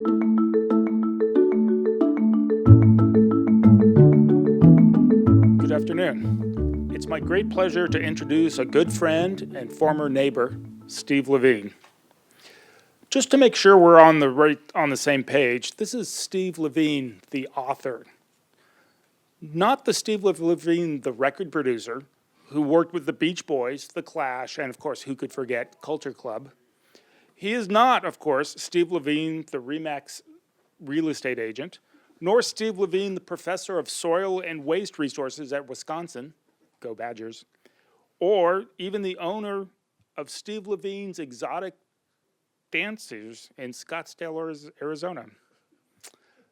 Good afternoon. It's my great pleasure to introduce a good friend and former neighbor, Steve LeVine. Just to make sure we're on the same page, this is Steve LeVine, the author. Not the Steve LeVine, the record producer, who worked with the Beach Boys, The Clash, and of course, who could forget Culture Club. He is not, of course, Steve LeVine, the Remax real estate agent, nor Steve LeVine, the professor of soil and waste resources at Wisconsin, go Badgers, or even the owner of Steve LeVine's exotic dancers in Scottsdale, Arizona.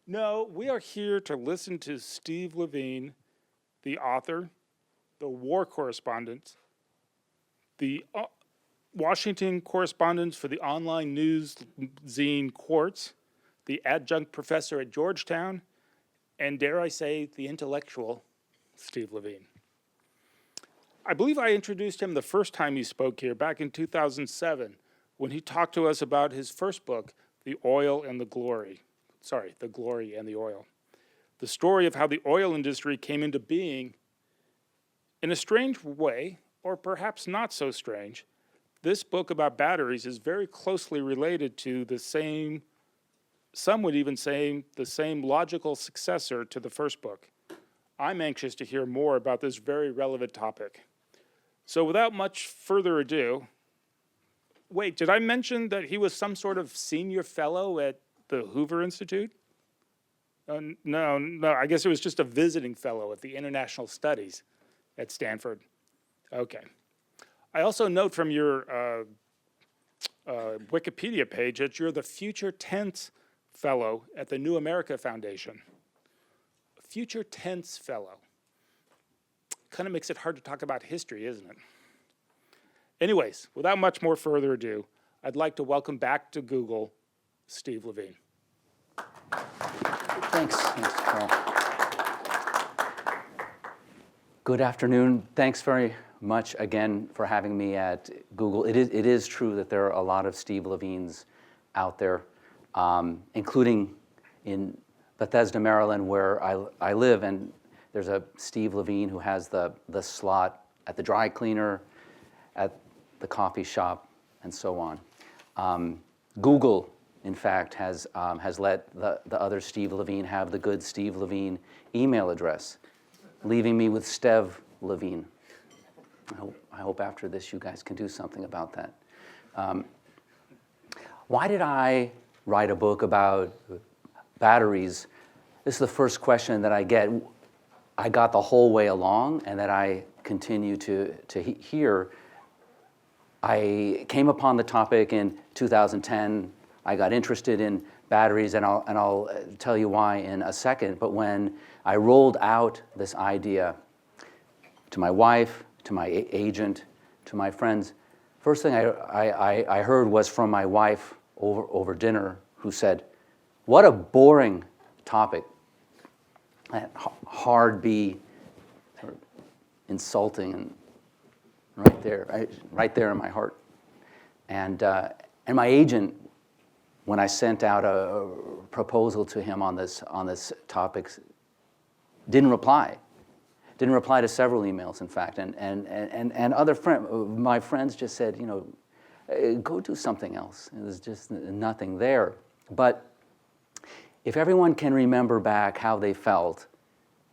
No, we are here to listen to Steve LeVine, the author, the war correspondent, the Washington correspondent for the online news zine Quartz, the adjunct professor at Georgetown, and dare I say, the intellectual Steve LeVine. I believe I introduced him the first time he spoke here back in 2007 when he talked to us about his first book, The Glory and the Oil. The story of how the oil industry came into being in a strange way, or perhaps not so strange. This book about batteries is very closely related to the same, some would even say, the same logical successor to the first book. I'm anxious to hear more about this very relevant topic. So without much further ado, wait, did I mention that he was some sort of senior fellow at the Hoover Institute? No, I guess it was just a visiting fellow at the International Studies at Stanford. Okay. I also note from your Wikipedia page that you're the Future Tense Fellow at the New America Foundation. Future Tense Fellow. Kind of makes it hard to talk about history, isn't it? Anyways, without much more further ado, I'd like to welcome back to Google, Steve LeVine. Thanks, Paul. Good afternoon. Thanks very much again for having me at Google. It is true that there are a lot of Steve LeVines out there, including in Bethesda, Maryland, where I live, and there's a Steve LeVine who has the slot at the dry cleaner, at the coffee shop, and so on. Google, in fact, has let the other Steve LeVine have the good Steve LeVine email address, leaving me with Stev LeVine. I hope after this you guys can do something about that. Why did I write a book about batteries? This is the first question that I get. I got the whole way along, and that I continue to hear. I came upon the topic in 2010. I got interested in batteries, and I'll tell you why in a second. But when I rolled out this idea to my wife, to my agent, to my friends, first thing I heard was from my wife over dinner, who said, "What a boring topic." That hard B, sort of insulting, and right there in my heart. And my agent, when I sent out a proposal to him on this topic, didn't reply. Didn't reply to several emails, in fact, and other my friends just said, go do something else. There's just nothing there. But if everyone can remember back how they felt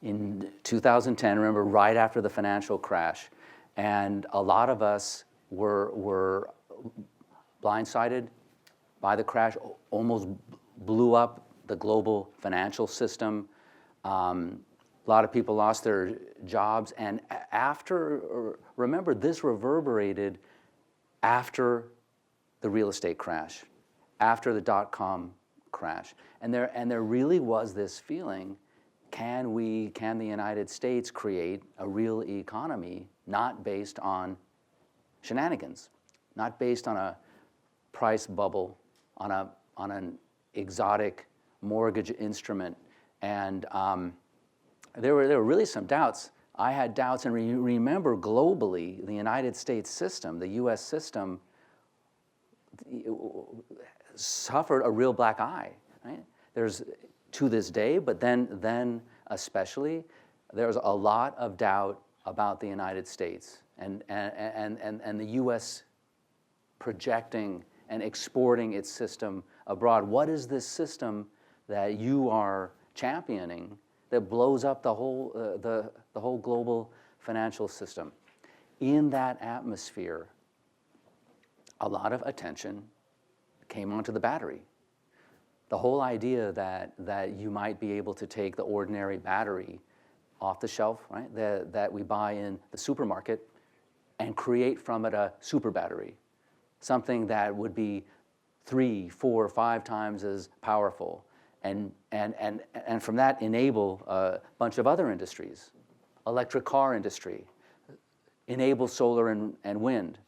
in 2010, remember right after the financial crash, and a lot of us were blindsided by the crash, almost blew up the global financial system. A lot of people lost their jobs, and remember, this reverberated after the real estate crash, after the dot-com crash, and there really was this feeling: can the United States create a real economy not based on shenanigans, not based on a price bubble, on an exotic mortgage instrument? And there were really some doubts. I had doubts, and remember, globally, the United States system, the U.S. system, suffered a real black eye. Right? there's to this day, but then especially, there's a lot of doubt about the United States and the U.S. projecting and exporting its system abroad. What is this system that you are championing that blows up the whole global financial system? In that atmosphere, a lot of attention came onto the battery. The whole idea that you might be able to take the ordinary battery off the shelf, right, that we buy in the supermarket and create from it a super battery, something that would be 3, 4, 5 times as powerful, and from that enable a bunch of other industries, electric car industry, enable solar and wind.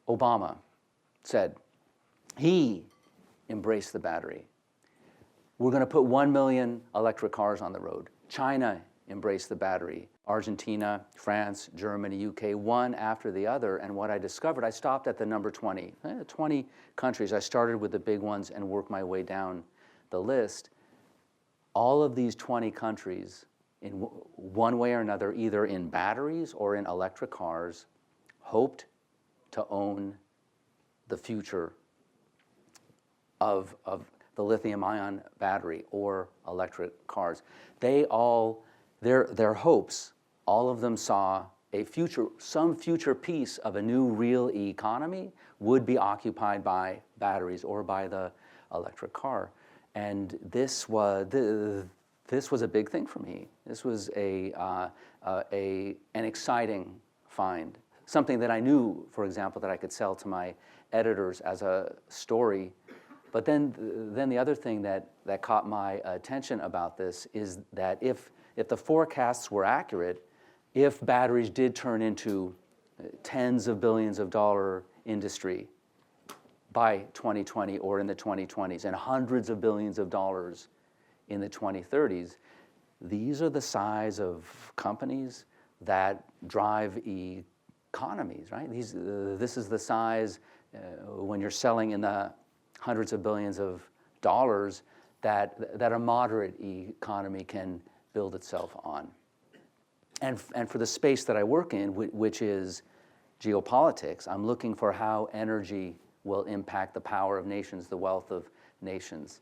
Obama said he embraced the battery. We're going to put 1 million electric cars on the road. China embraced the battery. Argentina, France, Germany, UK, one after the other. And what I discovered, I stopped at the number 20. 20 countries. I started with the big ones and worked my way down the list. All of these 20 countries, in one way or another, either in batteries or in electric cars, hoped to own the future of the lithium-ion battery or electric cars. They all, their hopes, all of them saw some future piece of a new real economy would be occupied by batteries or by the electric car. And this was a big thing for me. This was an exciting find. Something that I knew, for example, that I could sell to my editors as a story. But then the other thing that caught my attention about this is that if the forecasts were accurate, if batteries did turn into tens of billions of dollar industry by 2020 or in the 2020s and hundreds of billions of dollars in the 2030s, these are the size of companies that drive economies, right? This is the size when you're selling in the hundreds of billions of dollars that a moderate economy can build itself on. And for the space that I work in, which is geopolitics, I'm looking for how energy will impact the power of nations, the wealth of nations.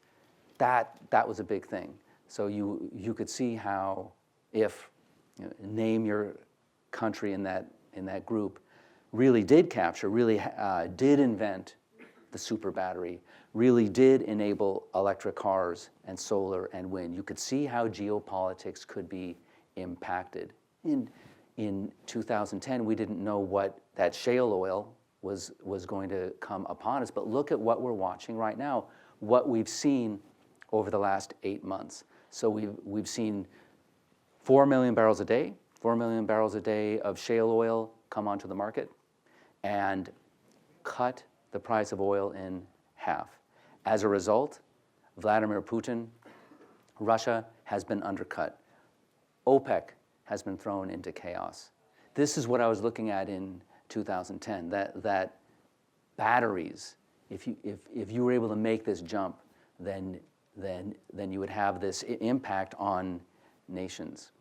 That was a big thing. So you could see how if name your country in that group really did capture, really did invent the super battery, really did enable electric cars and solar and wind. You could see how geopolitics could be impacted. In 2010, we didn't know what that shale oil was going to come upon us, but look at what we're watching right now, what we've seen over the last 8 months. So we've seen 4 million barrels a day of shale oil come onto the market and cut the price of oil in half. As a result, Vladimir Putin, Russia has been undercut. OPEC has been thrown into chaos. This is what I was looking at in 2010, that batteries, if you were able to make this jump, then you would have this impact on nations.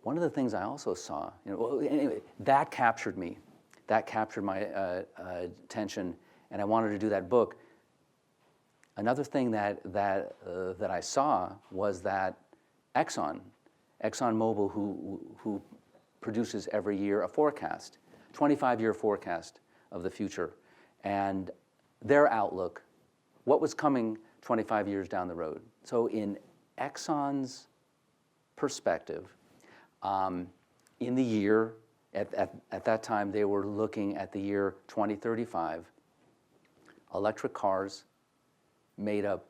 One of the things I also saw, anyway, that captured me. That captured my attention, and I wanted to do that book. Another thing that I saw was that ExxonMobil, who produces every year a forecast, 25-year forecast of the future, and their outlook, what was coming 25 years down the road. So in Exxon's perspective, in the year, at that time, they were looking at the year 2035. Electric cars made up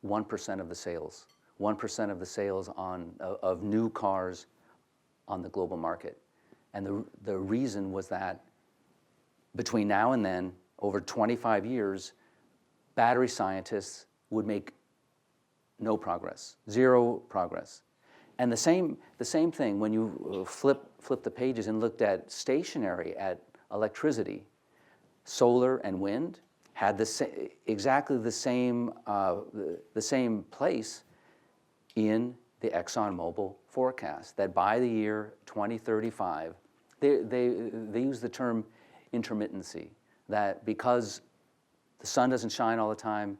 1% of the sales. 1% of the sales of new cars on the global market. And the reason was that between now and then, over 25 years, battery scientists would make no progress, zero progress. And the same thing when you flip the pages and looked at stationary, at electricity, solar and wind had exactly the same place in the ExxonMobil forecast, that by the year 2035, they use the term intermittency, that because the sun doesn't shine all the time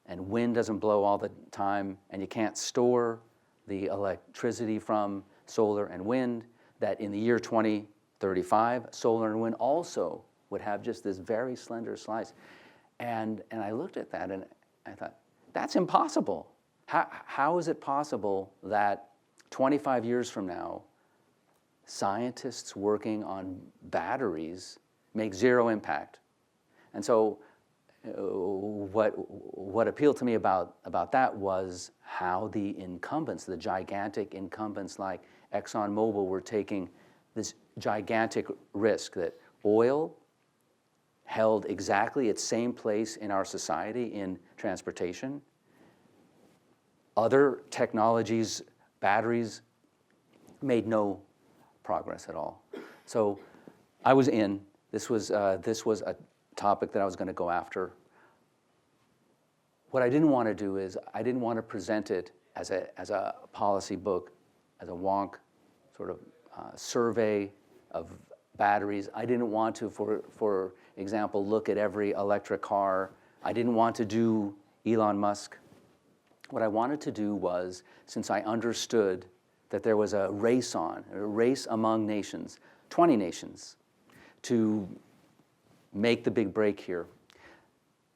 and wind doesn't blow all the time and you can't store the electricity from solar and wind, that in the year 2035, solar and wind also would have just this very slender slice. And I looked at that and I thought, that's impossible. How is it possible that 25 years from now, scientists working on batteries make zero impact? And so what appealed to me about that was how the incumbents, the gigantic incumbents like ExxonMobil, were taking this gigantic risk that oil held exactly its same place in our society in transportation. Other technologies, batteries, made no progress at all. So I was in. This was a topic that I was going to go after. What I didn't want to do is I didn't want to present it as a policy book, as a wonk sort of survey of batteries. I didn't want to, for example, look at every electric car. I didn't want to do Elon Musk. What I wanted to do was, since I understood that there was a race among nations, 20 nations, to make the big break here,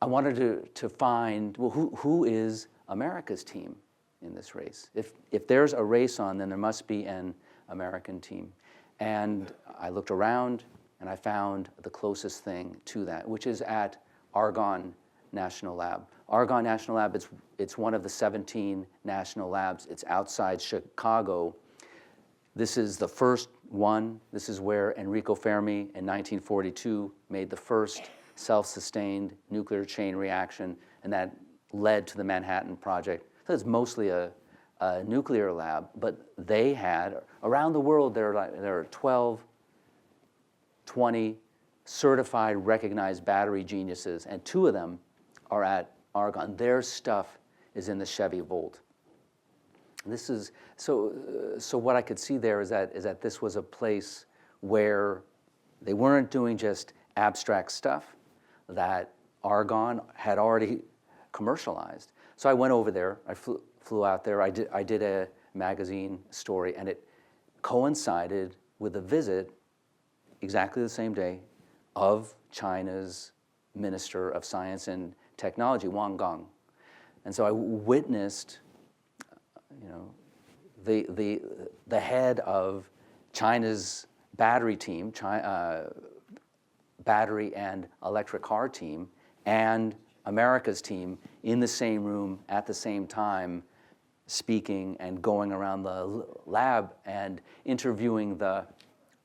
I wanted to find, well, who is America's team in this race? If there's a race on, then there must be an American team. And I looked around and I found the closest thing to that, which is at Argonne National Lab. Argonne National Lab, it's one of the 17 national labs. It's outside Chicago. This is the first one. This is where Enrico Fermi in 1942 made the first self-sustained nuclear chain reaction, and that led to the Manhattan Project. So it's mostly a nuclear lab, but they had, around the world, there are 12, 20 certified, recognized battery geniuses, and 2 of them are at Argonne. Their stuff is in the Chevy Volt. This is, so what I could see there is that this was a place where they weren't doing just abstract stuff that Argonne had already commercialized. So I went over there, I flew out there, I did a magazine story, and it coincided with a visit exactly the same day of China's Minister of Science and Technology, Wang Gong. And so I witnessed, the head of China's battery team, battery and electric car team, and America's team in the same room at the same time, speaking and going around the lab and interviewing the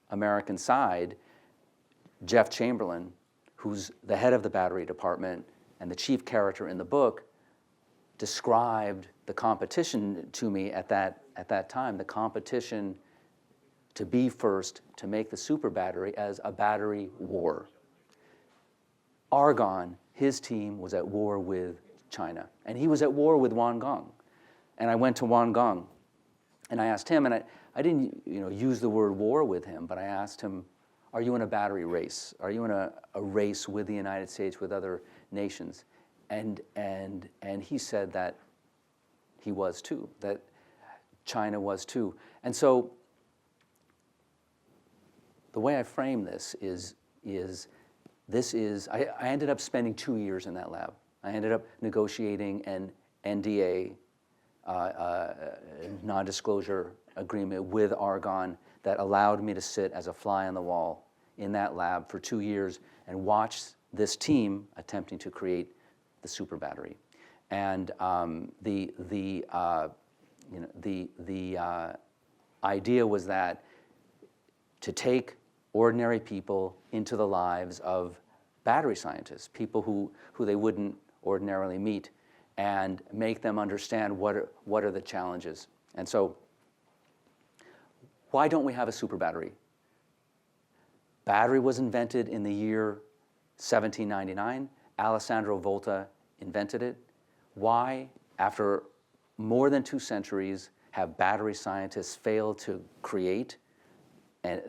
American side. Jeff Chamberlain, who's the head of the battery department and the chief character in the book, described the competition to me at that time, the competition to be first to make the super battery, as a battery war. Argonne, his team, was at war with China, and he was at war with Wang Gong. And I went to Wang Gong, and I asked him, and I didn't use the word war with him, but I asked him, are you in a battery race? Are you in a race with the United States, with other nations? And he said that he was too, that China was too. And so the way I frame this is I ended up spending 2 years in that lab. I ended up negotiating an NDA, non-disclosure agreement with Argonne that allowed me to sit as a fly on the wall in that lab for 2 years and watch this team attempting to create the super battery. And the idea was that to take ordinary people into the lives of battery scientists, people who they wouldn't ordinarily meet, and make them understand what are the challenges. And so, why don't we have a super battery? Battery was invented in the year 1799. Alessandro Volta invented it? Why, after more than 2 centuries, have battery scientists failed to create an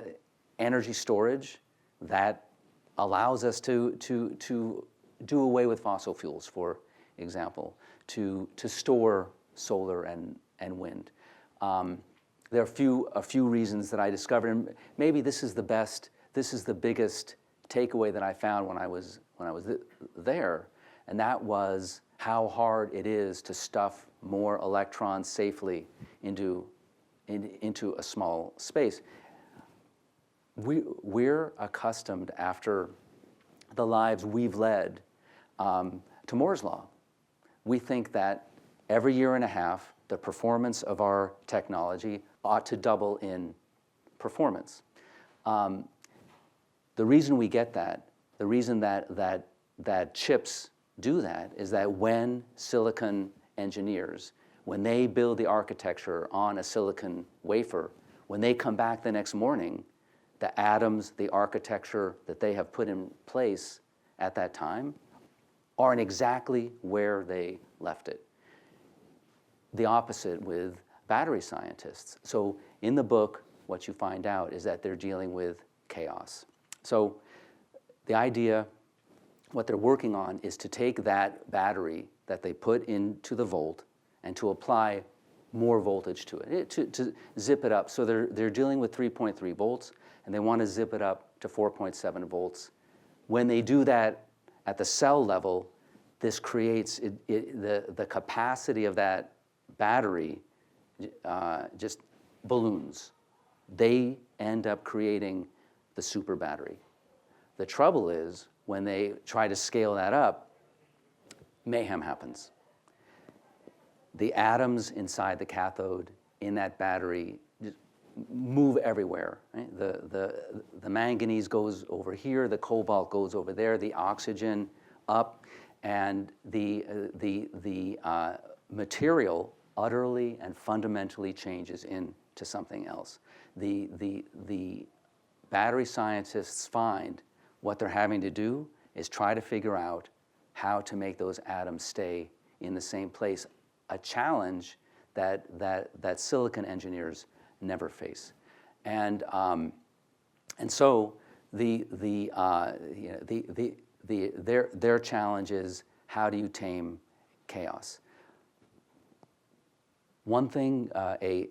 energy storage that allows us to do away with fossil fuels, for example, to store solar and wind? There are a few reasons that I discovered, and maybe this is the biggest takeaway that I found when I was there, and that was how hard it is to stuff more electrons safely into a small space. We're accustomed, after the lives we've led, to Moore's law. We think that every year and a half, the performance of our technology ought to double in performance. The reason we get that, the reason that chips do that, is that when silicon engineers, when they build the architecture on a silicon wafer, when they come back the next morning, the atoms, the architecture that they have put in place at that time aren't exactly where they left it. The opposite with battery scientists. So in the book, what you find out is that they're dealing with chaos. So the idea, what they're working on, is to take that battery that they put into the volt and to apply more voltage to it, to zip it up. So they're dealing with 3.3 volts, and they want to zip it up to 4.7 volts. When they do that at the cell level, this creates the capacity of that battery just balloons. They end up creating the super battery. The trouble is, when they try to scale that up, mayhem happens. The atoms inside the cathode in that battery just move everywhere. Right? The manganese goes over here, the cobalt goes over there, the oxygen up, and the material utterly and fundamentally changes into something else. The battery scientists find what they're having to do is try to figure out how to make those atoms stay in the same place, a challenge that silicon engineers never face. And so their challenge is, how do you tame chaos? One thing, a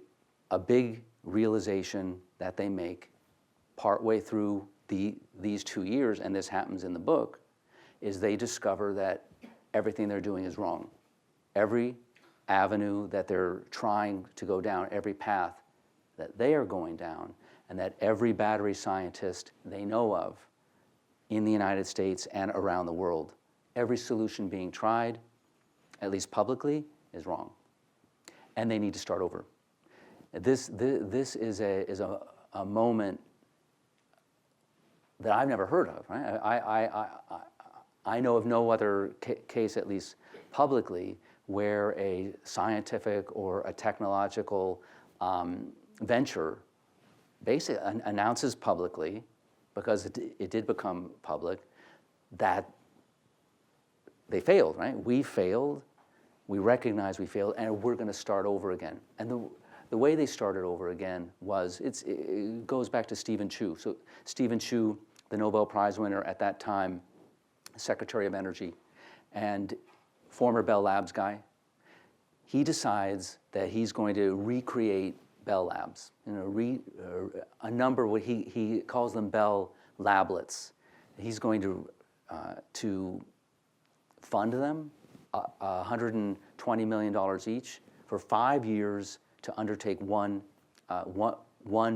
big realization that they make partway through these 2 years, and this happens in the book, is they discover that everything they're doing is wrong. Every avenue that they're trying to go down, every path that they are going down, and that every battery scientist they know of in the United States and around the world, every solution being tried, at least publicly, is wrong. And they need to start over. This is a moment that I've never heard of. Right? I know of no other case, at least publicly, where a scientific or a technological venture basically announces publicly, because it did become public, that they failed, right? We failed, we recognize we failed, and we're going to start over again. And the way they started over again was, it goes back to Stephen Chu. So Stephen Chu, the Nobel Prize winner at that time, Secretary of Energy, and former Bell Labs guy, he decides that he's going to recreate Bell Labs. A number, what he calls them Bell Lablets. He's going to fund them, $120 million each, for 5 years to undertake one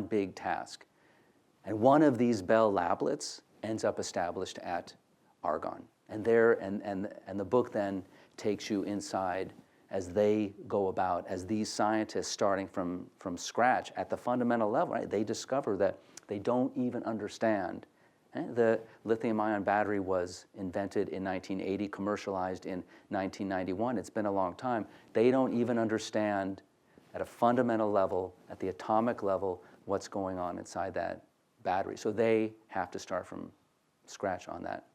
big task. And one of these Bell Lablets ends up established at Argonne. And the book then takes you inside as they go about, as these scientists, starting from scratch at the fundamental level, right? They discover that they don't even understand. The lithium-ion battery was invented in 1980, commercialized in 1991. It's been a long time. They don't even understand at a fundamental level, at the atomic level, what's going on inside that battery. So they have to start from scratch on that.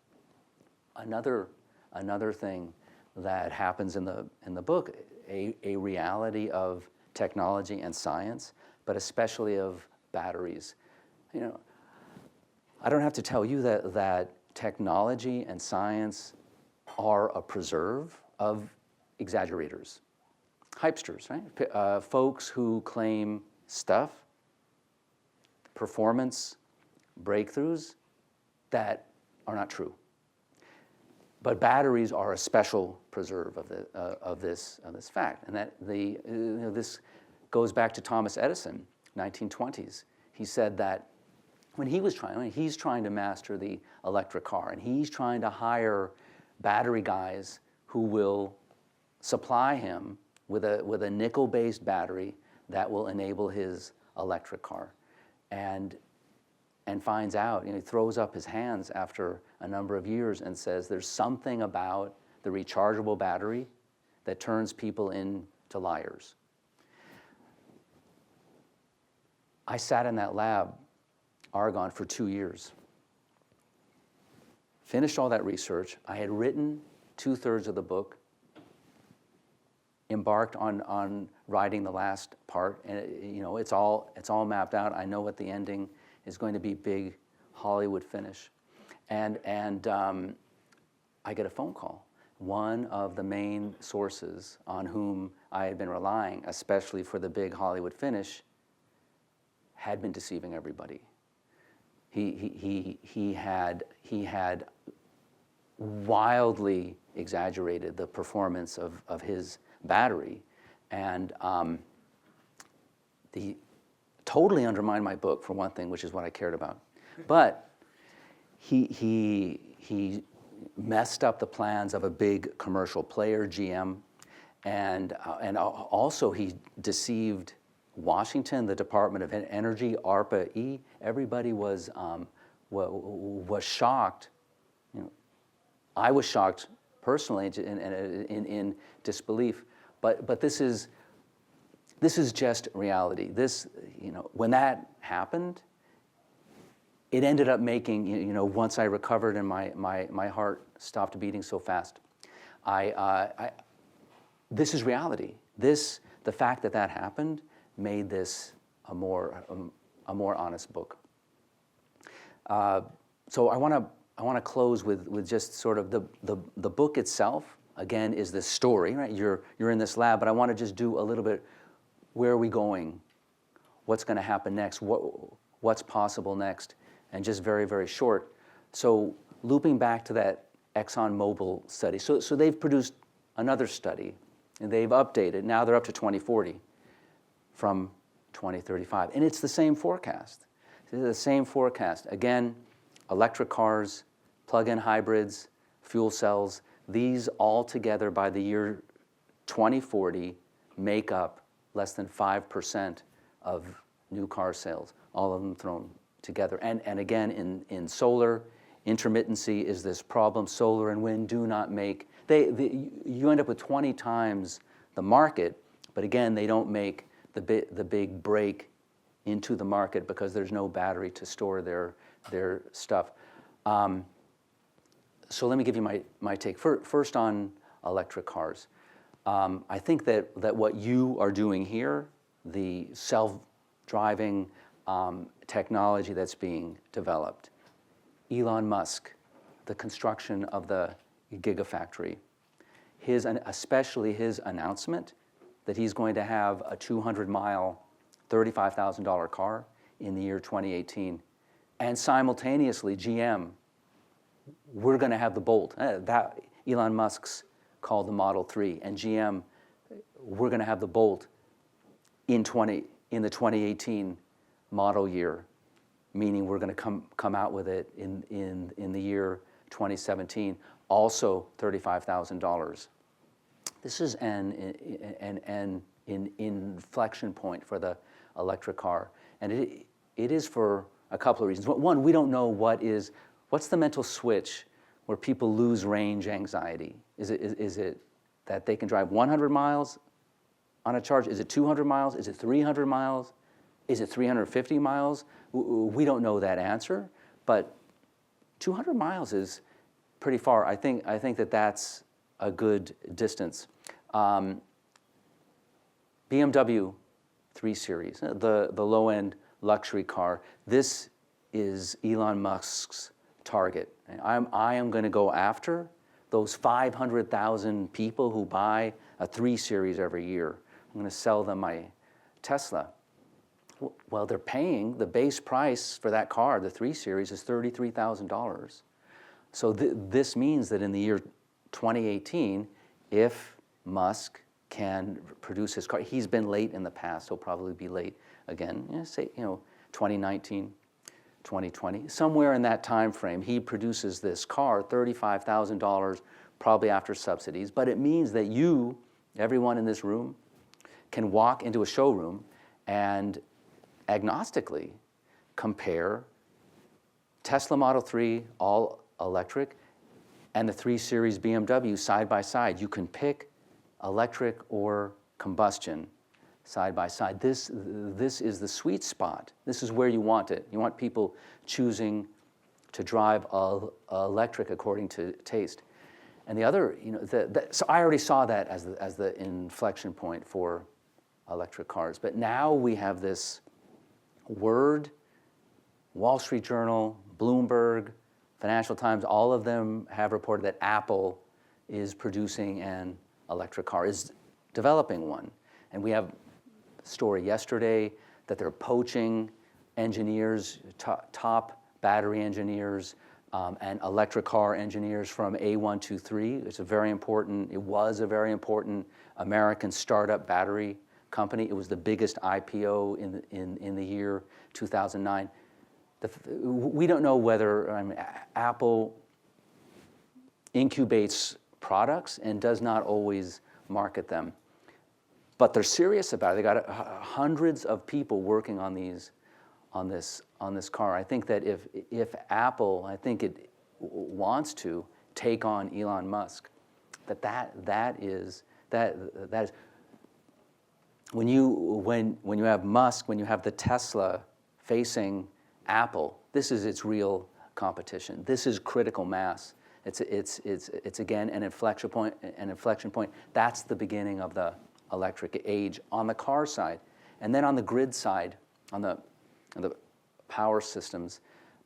Another another thing that happens in the book, a reality of technology and science, but especially of batteries. You know, I don't have to tell you that technology and science are a preserve of exaggerators, hypesters, right? Folks who claim stuff, performance, breakthroughs that are not true. But batteries are a special preserve of this fact, and that this goes back to Thomas Edison, 1920s. He said that when he's trying to master the electric car, and he's trying to hire battery guys who will supply him with a nickel-based battery that will enable his electric car, and finds out, he throws up his hands after a number of years and says there's something about the rechargeable battery that turns people into liars. I sat in that lab, Argonne, for 2 years. Finished all that research. I had written 2/3 of the book, embarked on writing the last part, and it's all mapped out. I know what the ending is going to be, big Hollywood finish, and I get a phone call. One of the main sources on whom I had been relying, especially for the big Hollywood finish, had been deceiving everybody. He had wildly exaggerated the performance of his battery, and he totally undermined my book, for one thing, which is what I cared about. But he messed up the plans of a big commercial player, GM, and also he deceived Washington, the Department of Energy, ARPA-E. Everybody was shocked. I was shocked personally in disbelief. But this is just reality. When that happened, it ended up making, once I recovered and my heart stopped beating so fast, this is reality. The fact that happened made this a more honest book. So I want to close with just sort of the book itself. Again, is this story, right? You're in this lab, but I want to just do a little bit. Where are we going? What's going to happen next? What's possible next? And just very, very short. So looping back to that ExxonMobil study. So they've produced another study, and they've updated. Now they're up to 2040 from 2035. And it's the same forecast. It's the same forecast. Again, electric cars, plug-in hybrids, fuel cells, these all together by the year 2040 make up less than 5% of new car sales, all of them thrown together. And again, in solar, intermittency is this problem. Solar and wind do not make, you end up with 20 times the market, but again, they don't make the big break into the market because there's no battery to store their stuff. So let me give you my take. First on electric cars. I think that what you are doing here, the self-driving technology that's being developed, Elon Musk, the construction of the Gigafactory, especially his announcement that he's going to have a 200-mile, $35,000 car in the year 2018, and simultaneously GM, we're going to have the Bolt. That Elon Musk's called the Model 3, and GM, we're going to have the Bolt in the 2018 model year, meaning we're going to come out with it in the year 2017, also $35,000. This is an inflection point for the electric car, and it is for a couple of reasons. One, we don't know what's the mental switch where people lose range anxiety. Is it that they can drive 100 miles on a charge? Is it 200 miles? Is it 300 miles? Is it 350 miles? We don't know that answer, but 200 miles is pretty far. I think that that's a good distance. BMW 3 Series, the low-end luxury car. This is Elon Musk's target. I am going to go after those 500,000 people who buy a 3 Series every year. I'm going to sell them my Tesla. Well, they're paying, the base price for that car, the 3 Series, is $33,000. So this means that in the year 2018, if Musk can produce his car, he's been late in the past, he'll probably be late again, say 2019, 2020, somewhere in that time frame, he produces this car, $35,000, probably after subsidies, but it means that you, everyone in this room, can walk into a showroom and agnostically compare Tesla Model 3, all electric, and the 3 Series BMW side by side. You can pick electric or combustion side by side. This is the sweet spot. This is where you want it. You want people choosing to drive electric according to taste. And the other, so I already saw that as the inflection point for electric cars. But now we have this word, Wall Street Journal, Bloomberg, Financial Times, all of them have reported that Apple is producing an electric car, is developing one. And we have a story yesterday that they're poaching engineers, top battery engineers, and electric car engineers from A123. It was a very important American startup battery company. It was the biggest IPO in the year 2009. We don't know whether Apple incubates products and does not always market them, but they're serious about it. They got hundreds of people working on this car. I think that if Apple, I think it wants to take on Elon Musk, that is when you have Musk, when you have the Tesla facing Apple, this is its real competition. This is critical mass. It's again an inflection point. That's the beginning of the electric age on the car side, and then on the grid side, on the power systems.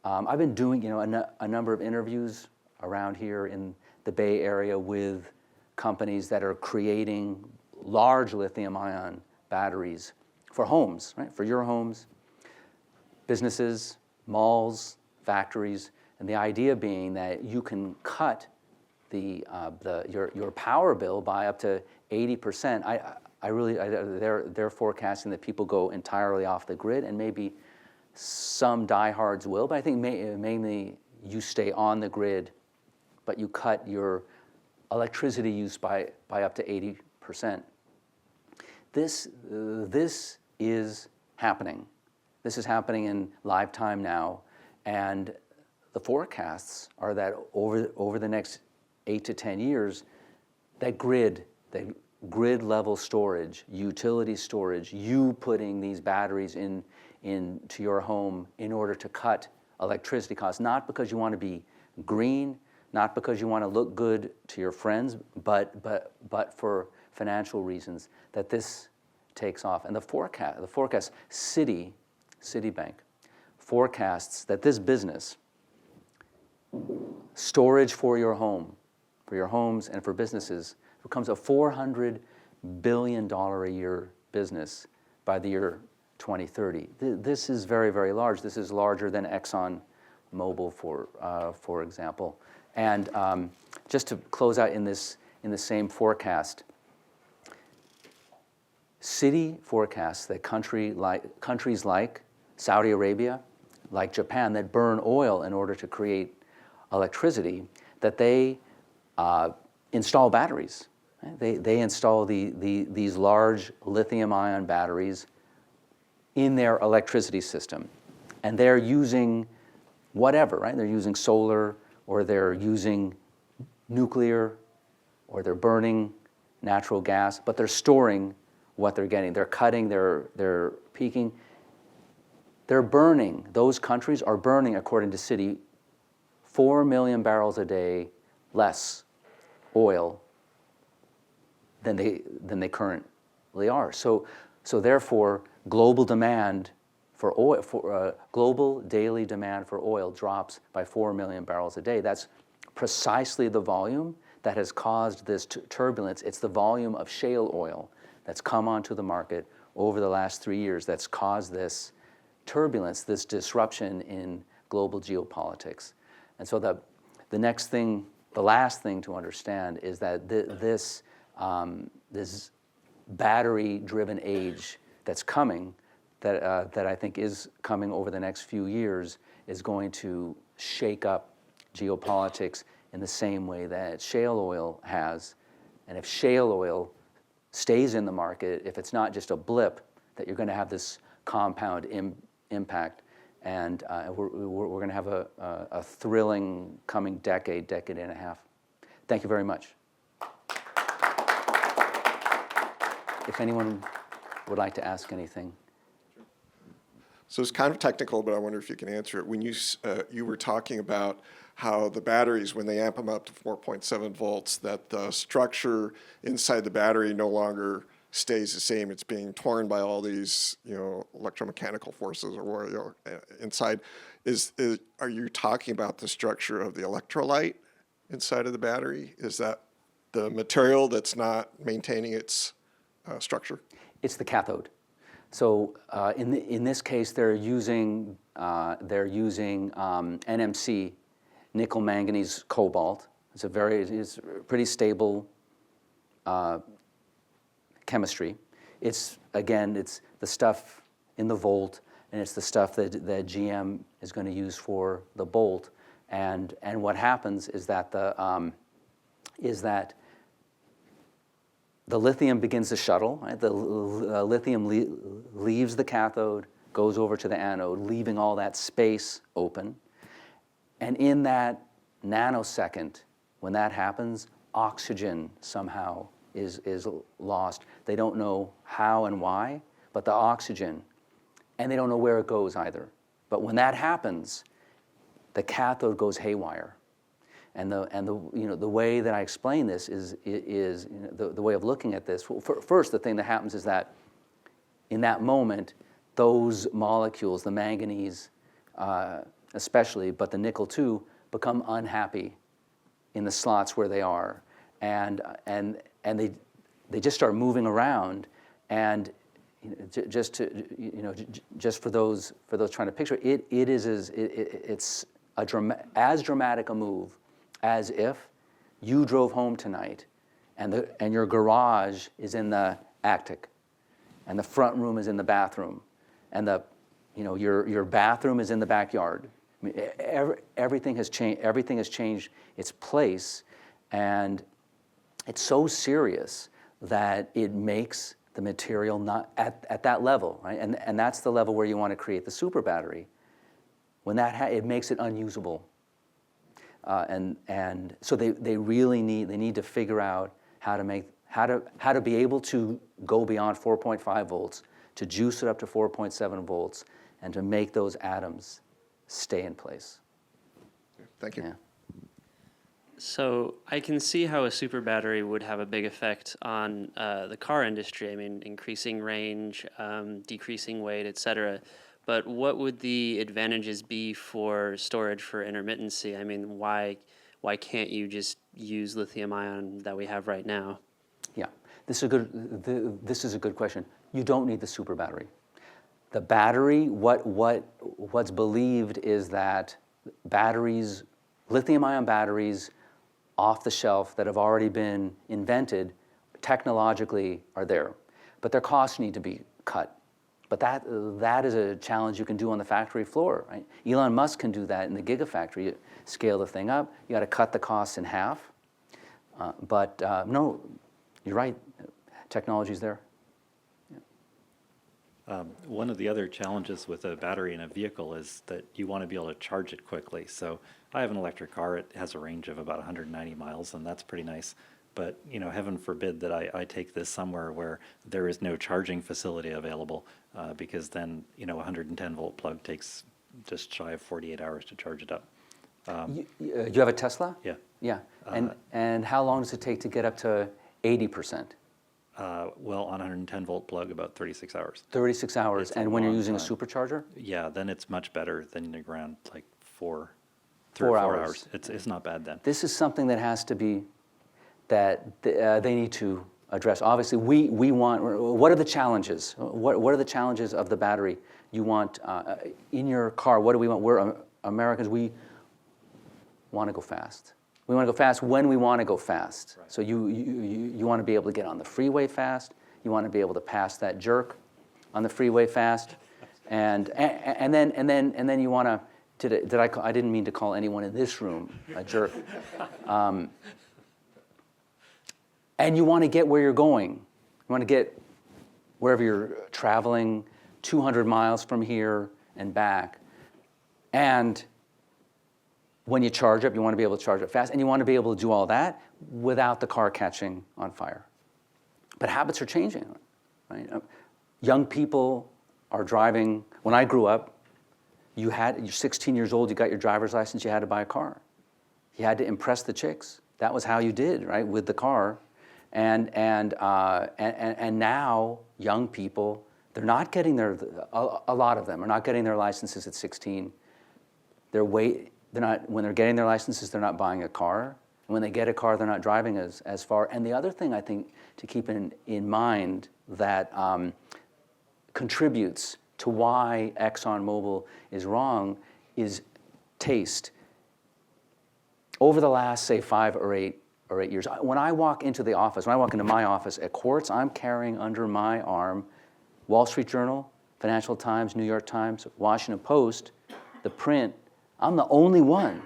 I've been doing a number of interviews around here in the Bay Area with companies that are creating large lithium-ion batteries for homes, right? For your homes, businesses, malls, factories, and the idea being that you can cut your power bill by up to 80%. They're forecasting that people go entirely off the grid, and maybe some diehards will, but I think mainly you stay on the grid, but you cut your electricity use by up to 80%. This is happening. This is happening in live time now, and the forecasts are that over the next 8 to 10 years, that grid level storage, utility storage, you putting these batteries into your home in order to cut electricity costs, not because you want to be green, not because you want to look good to your friends, but for financial reasons, that this takes off. And the forecast, Citibank forecasts that this business, storage for your home, for your homes and for businesses, becomes a $400 billion a year business by the year 2030. This is very, very large. This is larger than ExxonMobil, for example. And just to close out in the same forecast, Citi forecasts that countries like Saudi Arabia, like Japan, that burn oil in order to create electricity, that they install batteries. Right? They install these large lithium-ion batteries in their electricity system, and they're using whatever, right? They're using solar, or they're using nuclear, or they're burning natural gas, but they're storing what they're getting. They're cutting, they're peaking. They're burning, those countries are burning, according to Citi, 4 million barrels a day less oil than they currently are. So therefore, global demand for oil, global daily demand for oil drops by 4 million barrels a day. That's precisely the volume that has caused this turbulence. It's the volume of shale oil that's come onto the market over the last 3 years that's caused this turbulence, this disruption in global geopolitics. And so the next thing, the last thing to understand is that this battery-driven age that's coming, that I think is coming over the next few years, is going to shake up geopolitics in the same way that shale oil has. And if shale oil stays in the market, if it's not just a blip, that you're going to have this compound impact. And we're going to have a thrilling coming decade and a half. Thank you very much. If anyone would like to ask anything. So it's kind of technical, but I wonder if you can answer it. When you were talking about how the batteries, when they amp them up to 4.7 volts, that the structure inside the battery no longer stays the same. It's being torn by all these, electromechanical forces or inside. Are you talking about the structure of the electrolyte inside of the battery? Is that the material that's not maintaining its structure? It's the cathode. So in this case, they're using NMC, nickel, manganese, cobalt. It's a pretty stable chemistry. It's the stuff in the Volt, and it's the stuff that GM is going to use for the Bolt. And what happens is that the lithium begins to shuttle. Right? The lithium leaves the cathode, goes over to the anode, leaving all that space open. And in that nanosecond, when that happens, oxygen somehow is lost. They don't know how and why, but the oxygen, and they don't know where it goes either. But when that happens, the cathode goes haywire. And the way that I explain this is the way of looking at this. First, the thing that happens is that in that moment, those molecules, the manganese especially, but the nickel too, become unhappy in the slots where they are, and they just start moving around. And just for those trying to picture it, it's as dramatic a move as if you drove home tonight and your garage is in the attic and the front room is in the bathroom and your bathroom is in the backyard. I mean, everything has changed its place, and it's so serious that it makes the material not at that level, right? And that's the level where you want to create the super battery. When it makes it unusable. And so they really need to figure out how to be able to go beyond 4.5 volts, to juice it up to 4.7 volts, and to make those atoms stay in place. Thank you. Yeah. So I can see how a super battery would have a big effect on the car industry. I mean, increasing range, decreasing weight, et cetera. But what would the advantages be for storage for intermittency? I mean, why can't you just use lithium-ion that we have right now? Yeah, this is a good question. You don't need the super battery. The battery, what's believed is that batteries, lithium-ion batteries, off the shelf that have already been invented, technologically are there, but their costs need to be cut. But that is a challenge you can do on the factory floor, right? Elon Musk can do that in the gigafactory. You scale the thing up. You got to cut the costs in half. But no, you're right. Technology's there. Yeah. One of the other challenges with a battery in a vehicle is that you want to be able to charge it quickly. So I have an electric car. It has a range of about 190 miles, and that's pretty nice. But heaven forbid that I take this somewhere where there is no charging facility available, because then a 110 volt plug takes just shy of 48 hours to charge it up. You have a Tesla? Yeah. Yeah. And how long does it take to get up to 80%? Well, on a 110 volt plug, about 36 hours. 36 hours. It's a And when you're long using a time. supercharger? Yeah, then it's much better than you around like 3 or 4 4 hours. hours. It's not bad then. This is something that has to be, that they need to address. Obviously, we want, what are the challenges? What are the challenges of the battery? You want, in your car, what do we want? We're Americans, we want to go fast. We want to go fast when we want to go fast. Right. So you want to be able to get on the freeway fast. You want to be able to pass that jerk on the freeway fast, and then you want to. I didn't mean to call anyone in this room a jerk. And you want to get where you're going. You want to get wherever you're traveling, 200 miles from here and back. And when you charge up, you want to be able to charge up fast, and you want to be able to do all that without the car catching on fire. But habits are changing, right? Young people are driving. When I grew up, you're 16 years old, you got your driver's license, you had to buy a car. You had to impress the chicks. That was how you did, right, with the car. And now young people, they're not getting a lot of them are not getting their licenses at 16. When they're getting their licenses, they're not buying a car. And when they get a car, they're not driving as far. And the other thing I think to keep in mind that contributes to why ExxonMobil is wrong is taste. Over the last, say, 5 or 8 years, when I walk into the office, when I walk into my office at Quartz, I'm carrying under my arm Wall Street Journal, Financial Times, New York Times, Washington Post, the print. I'm the only one.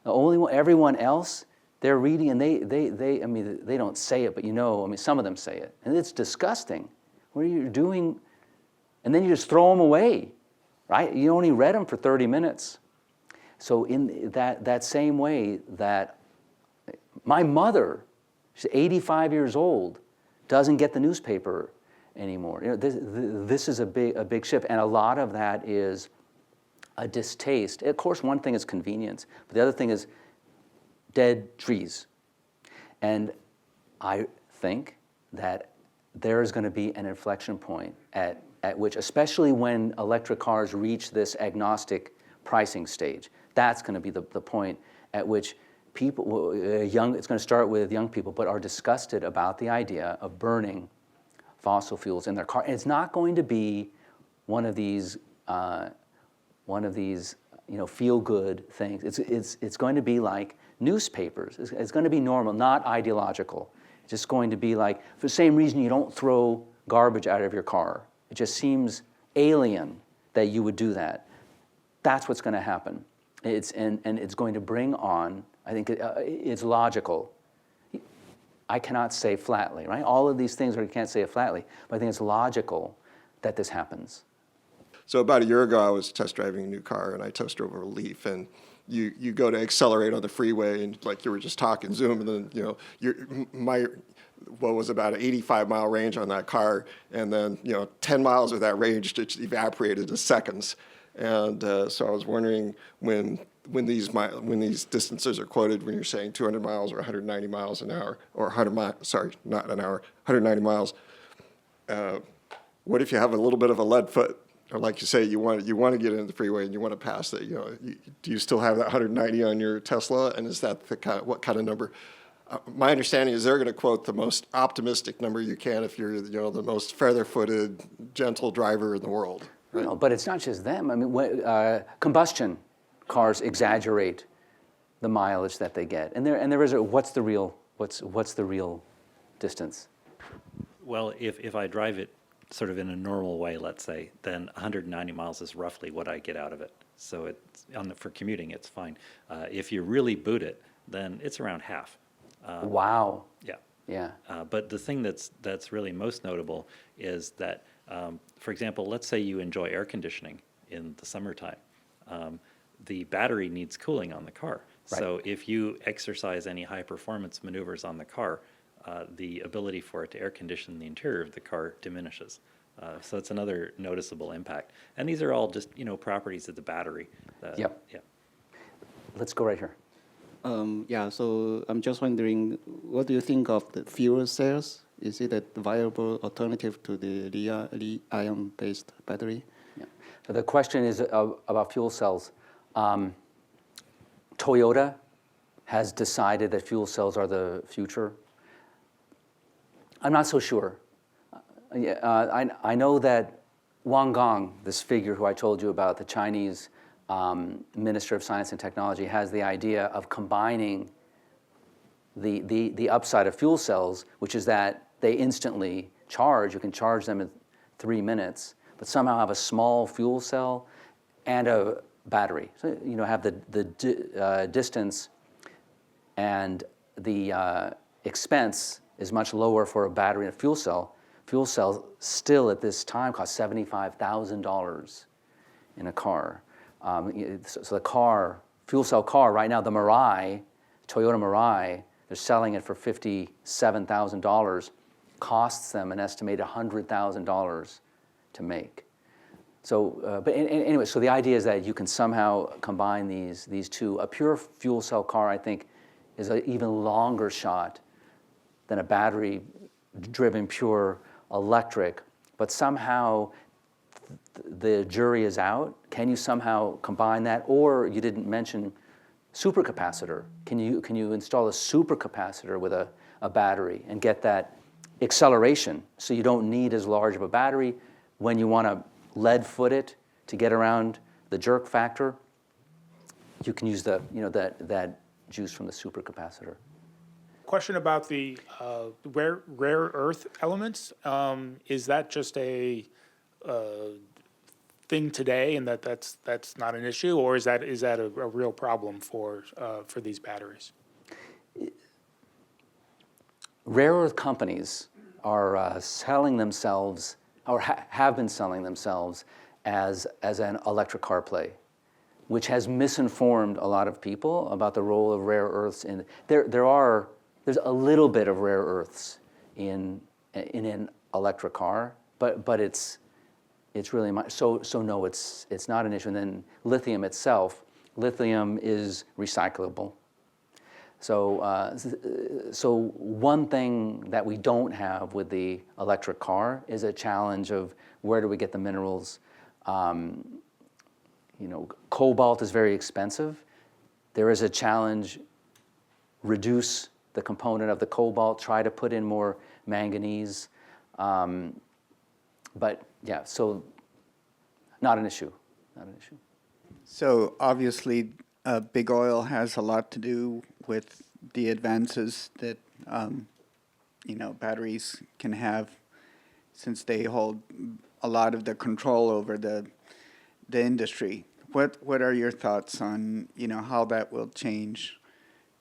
The only one. Everyone else, they're reading, and they don't say it, but some of them say it. And it's disgusting. What are you doing? And then you just throw them away, right? You only read them for 30 minutes. So in that same way that my mother, she's 85 years old, doesn't get the newspaper anymore. This is a big shift, and a lot of that is a distaste. Of course, one thing is convenience, but the other thing is dead trees. And I think that there is going to be an inflection point at which, especially when electric cars reach this agnostic pricing stage, that's going to be the point at which people, it's going to start with young people, but are disgusted about the idea of burning fossil fuels in their car. And it's not going to be one of these feel-good things. It's going to be like newspapers. It's going to be normal, not ideological. It's just going to be like, for the same reason you don't throw garbage out of your car. It just seems alien that you would do that. That's what's going to happen. And it's going to bring on, I think it's logical. I cannot say flatly, right? All of these things, you can't say it flatly, but I think it's logical that this happens. So about a year ago, I was test driving a new car, and I test drove a Leaf, and you go to accelerate on the freeway, and like you were just talking, zoom, and then what was about an 85-mile range on that car, and then 10 miles of that range just evaporated in seconds. And so I was wondering when these distances are quoted, when you're saying 200 miles or 190 miles an hour, or 190 miles. What if you have a little bit of a lead foot, or like you say, you want to get into the freeway and you want to pass that? Do you still have that 190 on your Tesla? And is that what kind of number? My understanding is they're going to quote the most optimistic number you can if you're the most feather-footed, gentle driver in the world. Right? No, but it's not just them. I mean, combustion cars exaggerate the mileage that they get, and there is what's the real distance? Well, if I drive it sort of in a normal way, let's say, then 190 miles is roughly what I get out of it. So it's for commuting, it's fine. If you really boot it, then it's around half. Wow. Yeah. Yeah. But the thing that's really most notable is that, for example, let's say you enjoy air conditioning in the summertime. The battery needs cooling on the car. Right. So if you exercise any high performance maneuvers on the car, the ability for it to air condition the interior of the car diminishes. So it's another noticeable impact. And these are all just properties of the battery. Yep. Yeah. Let's go right here. Yeah, so I'm just wondering, what do you think of the fuel cells? Is it a viable alternative to the lithium-ion-based battery? Yeah. So the question is about fuel cells. Toyota has decided that fuel cells are the future. I'm not so sure. I know that Wang Gong, this figure who I told you about, the Chinese Minister of Science and Technology, has the idea of combining the upside of fuel cells, which is that they instantly charge. You can charge them in 3 minutes, but somehow have a small fuel cell and a battery. So have the distance, and the expense is much lower for a battery and a fuel cell. Fuel cells still at this time cost $75,000 in a car. So the fuel cell car right now, the Mirai, Toyota Mirai, they're selling it for $57,000. Costs them an estimated $100,000 to make. So, but anyway, so the idea is that you can somehow combine these two. A pure fuel cell car, I think, is an even longer shot than a battery-driven pure electric. But somehow the jury is out. Can you somehow combine that? Or you didn't mention supercapacitor. Can you install a supercapacitor with a battery and get that acceleration so you don't need as large of a battery when you want to lead foot it to get around the jerk factor? You can use that juice from the supercapacitor. Question about the rare earth elements. Is that just a thing today, and that's not an issue, or is that a real problem for these batteries? Rare earth companies are selling themselves, or have been selling themselves, as an electric car play, which has misinformed a lot of people about the role of rare earths. There's a little bit of rare earths in an electric car, but it's really much so no, it's not an issue. And then lithium itself, lithium is recyclable. So one thing that we don't have with the electric car is a challenge of where do we get the minerals. Cobalt is very expensive. There is a challenge, reduce the component of the cobalt, try to put in more manganese. But yeah, so not an issue, not an issue. So obviously, big oil has a lot to do with the advances that batteries can have, since they hold a lot of the control over the industry. What are your thoughts on how that will change?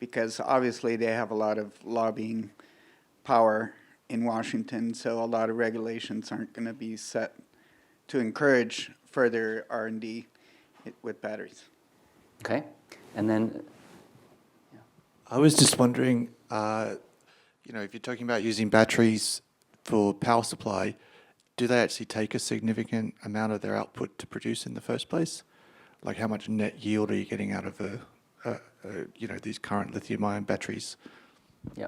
Because obviously they have a lot of lobbying power in Washington, so a lot of regulations aren't going to be set to encourage further R&D with batteries. Okay, and then I was just wondering, if you're talking about using batteries for power supply, do they actually take a significant amount of their output to produce in the first place? Like, how much net yield are you getting out of these current lithium-ion batteries? Yeah.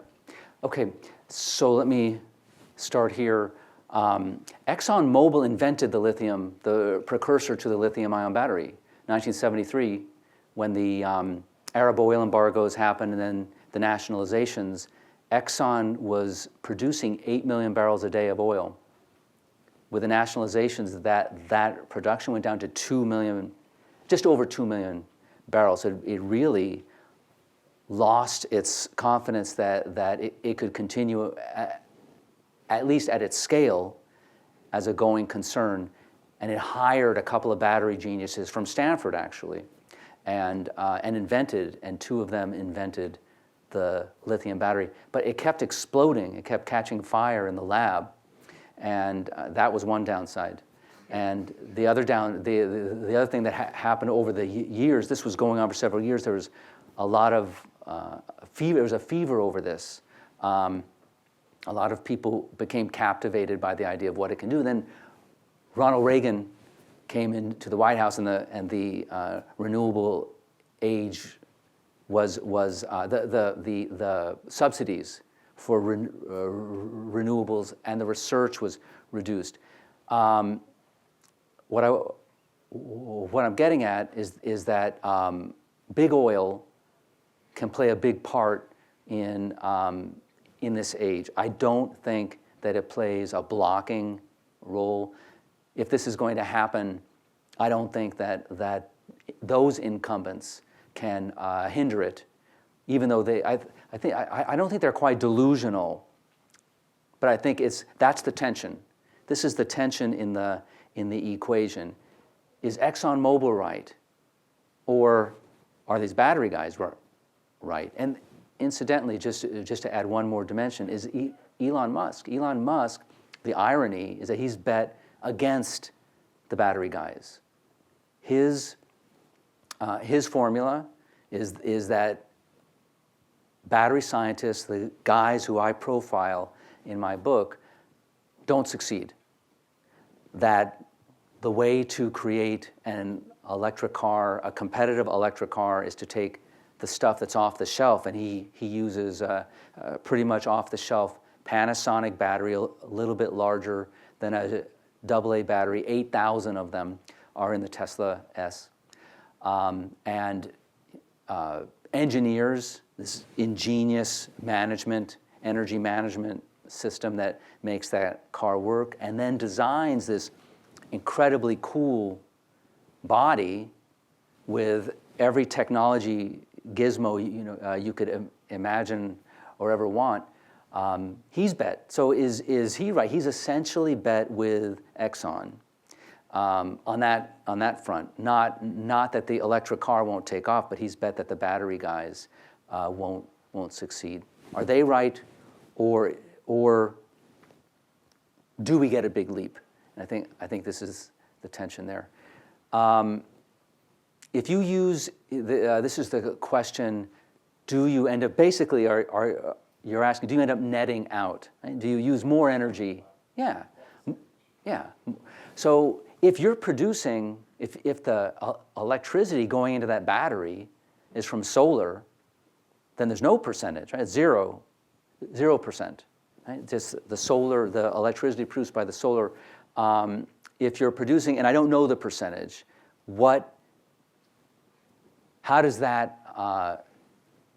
Okay, so let me start here. ExxonMobil invented the lithium, the precursor to the lithium-ion battery, 1973, when the Arab oil embargoes happened and then the nationalizations. Exxon was producing 8 million barrels a day of oil. With the nationalizations, that production went down to 2 million, just over 2 million barrels. It really lost its confidence that it could continue, at least at its scale, as a going concern. And it hired a couple of battery geniuses from Stanford, actually, and invented, and two of them invented the lithium battery. But it kept exploding. It kept catching fire in the lab. And that was one downside. And the other the other thing that happened over the years, this was going on for several years, there was a lot of fever. There was a fever over this. A lot of people became captivated by the idea of what it can do. Then Ronald Reagan came into the White House, and the renewable age was the subsidies for renewables and the research was reduced. What I'm getting at is that big oil can play a big part in this age. I don't think that it plays a blocking role. If this is going to happen, I don't think that those incumbents can hinder it, even though I don't think they're quite delusional, but I think that's the tension. This is the tension in the equation. Is ExxonMobil right, or are these battery guys right? And incidentally, just to add one more dimension, is Elon Musk. Elon Musk, the irony is that he's bet against the battery guys. His formula is that battery scientists, the guys who I profile in my book, don't succeed. That the way to create an electric car, a competitive electric car, is to take the stuff that's off the shelf, and he uses pretty much off-the-shelf Panasonic battery, a little bit larger than a AA battery. 8,000 of them are in the Tesla S. And engineers this ingenious energy management system that makes that car work, and then designs this incredibly cool body with every technology gizmo you could imagine or ever want. He's bet. So is he right? He's essentially bet with Exxon on that front. Not that the electric car won't take off, but he's bet that the battery guys won't succeed. Are they right, or do we get a big leap? And I think this is the tension there. If you use this is the question: do you end up basically you're asking, do you end up netting out? Right? Do you use more energy? Yeah. So if you're producing, if the electricity going into that battery is from solar, then there's no percentage, right? It's 0%. Right? Just the electricity produced by the solar. If you're producing, and I don't know the percentage, how does that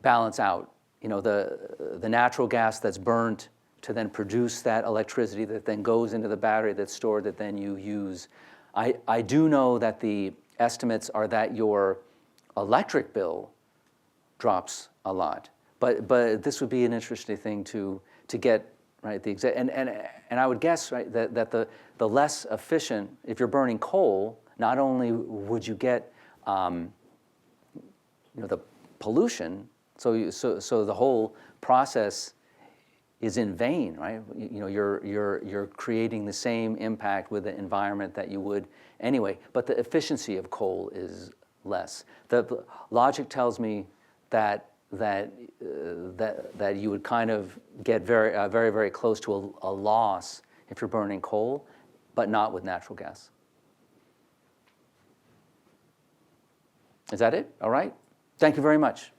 balance out? The natural gas that's burnt to then produce that electricity that then goes into the battery that's stored that then you use. I do know that the estimates are that your electric bill drops a lot, but this would be an interesting thing to get right the exact and I would guess right that the less efficient, if you're burning coal, not only would you get the pollution, so the whole process is in vain, right? You're creating the same impact with the environment that you would anyway, but the efficiency of coal is less. The logic tells me that you would kind of get very close to a loss if you're burning coal, but not with natural gas. Is that it? All right. Thank you very much.